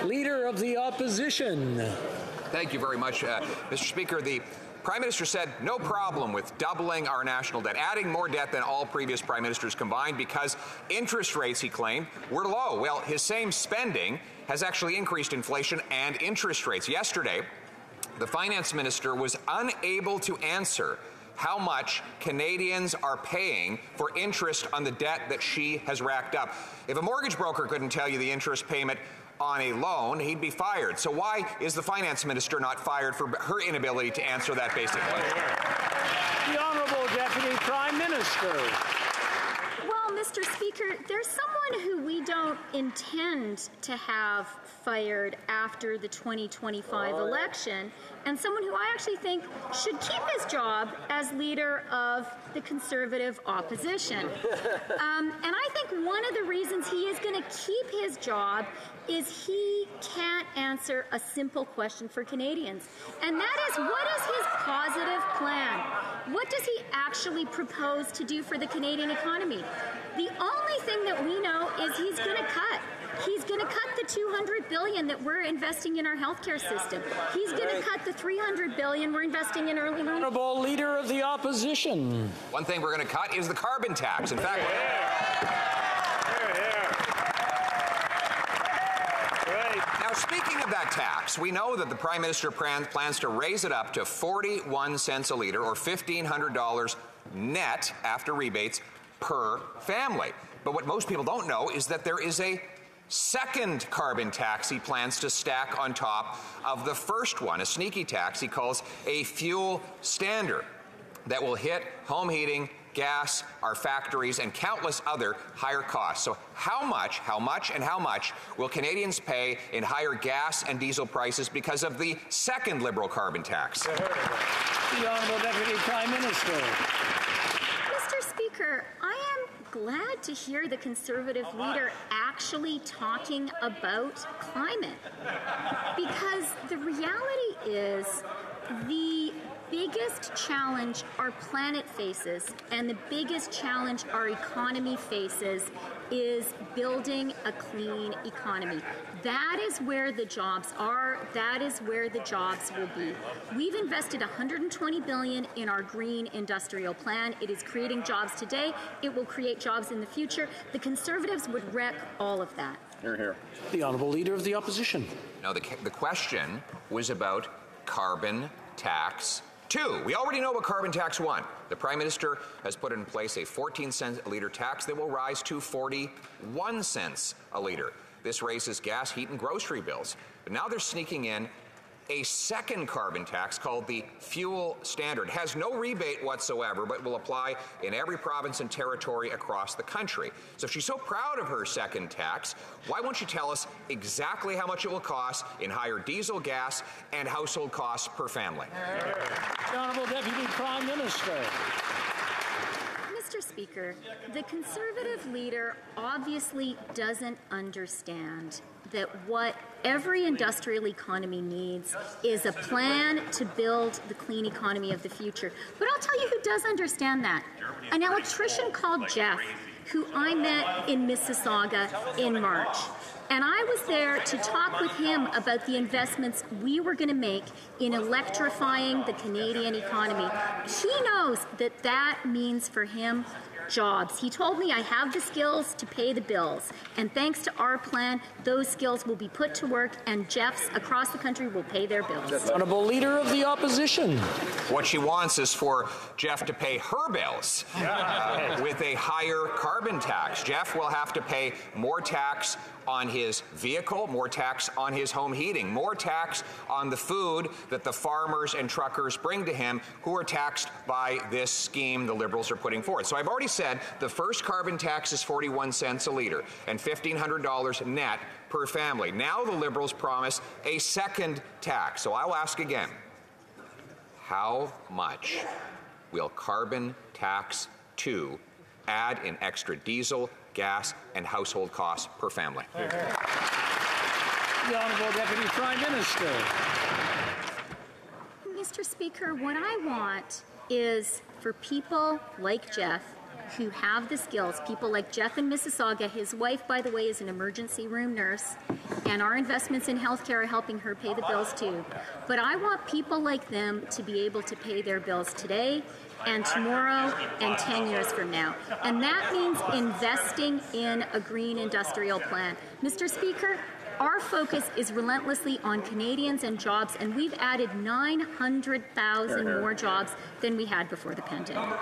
Leader of the Opposition. Thank you very much, Mr. Speaker. The Prime Minister said no problem with doubling our national debt, adding more debt than all previous Prime Ministers combined because interest rates, he claimed, were low. Well, his same spending has actually increased inflation and interest rates. Yesterday, the Finance Minister was unable to answer how much Canadians are paying for interest on the debt that she has racked up. If a mortgage broker couldn't tell you the interest payment on a loan, he'd be fired. So why is the Finance Minister not fired for her inability to answer that basic question? The Honourable Deputy Prime Minister. Well, Mr. Speaker, there's someone who we don't intend to have fired after the 2025 election, and someone who I actually think should keep his job as leader of the Conservative opposition. And I think one of the reasons he is going to keep his job is he can't answer a simple question for Canadians. And that is, what is his positive plan? What does he actually propose to do for the Canadian economy? The only thing that we know is he's going to cut. He's going to cut the $200 billion that we're investing in our healthcare system. He's going to cut the $300 billion we're investing in early learning. Honourable Leader of the Opposition. One thing we're going to cut is the carbon tax. In fact, now speaking of that tax, we know that the Prime Minister plans to raise it up to 41 cents a litre, or $1,500 net after rebates per family. But what most people don't know is that there is a second carbon tax he plans to stack on top of the first one, a sneaky tax he calls a fuel standard that will hit home heating, gas, our factories, and countless other higher costs. So how much will Canadians pay in higher gas and diesel prices because of the second Liberal carbon tax? The Honourable Deputy Prime Minister. Mr. Speaker, I am glad to hear the Conservative leader actually talking about climate, because the reality is the biggest challenge our planet faces and the biggest challenge our economy faces is building a clean economy. That is where the jobs are. That is where the jobs will be. We've invested $120 billion in our green industrial plan. It is creating jobs today. It will create jobs in the future. The Conservatives would wreck all of that. Hear, hear. The Honourable Leader of the Opposition. No, the question was about carbon tax 2. We already know about carbon tax 1. The Prime Minister has put in place a 14-cent a litre tax that will rise to 41 cents a litre. This raises gas, heat, and grocery bills. But now they're sneaking in a second carbon tax called the fuel standard. It has no rebate whatsoever, but will apply in every province and territory across the country. So if she's so proud of her second tax, why won't she tell us exactly how much it will cost in higher diesel, gas, and household costs per family? The Honourable Deputy Prime Minister. Mr. Speaker, the Conservative leader obviously doesn't understand that what every industrial economy needs is a plan to build the clean economy of the future. But I'll tell you who does understand that. An electrician called Jeff, who I met in Mississauga in March. And I was there to talk with him about the investments we were going to make in electrifying the Canadian economy. He knows that that means for him jobs. He told me I have the skills to pay the bills, and thanks to our plan, those skills will be put to work, and Jeffs across the country will pay their bills. Honourable Leader of the Opposition. What she wants is for Jeff to pay her bills with a higher carbon tax. Jeff will have to pay more tax on his vehicle, more tax on his home heating, more tax on the food that the farmers and truckers bring to him, who are taxed by this scheme the Liberals are putting forward. So I've already said the first carbon tax is 41 cents a litre and $1,500 net per family. Now the Liberals promise a second tax. So I'll ask again, how much will carbon tax 2 add in extra diesel, gas, and household costs per family? The Honourable Deputy Prime Minister. Mr. Speaker, what I want is for people like Jeff who have the skills, people like Jeff in Mississauga. His wife, by the way, is an emergency room nurse, and our investments in healthcare are helping her pay the bills too. But I want people like them to be able to pay their bills today and tomorrow and 10 years from now. And that means investing in a green industrial plan. Mr. Speaker, our focus is relentlessly on Canadians and jobs, and we've added 900,000 more jobs than we had before the pandemic.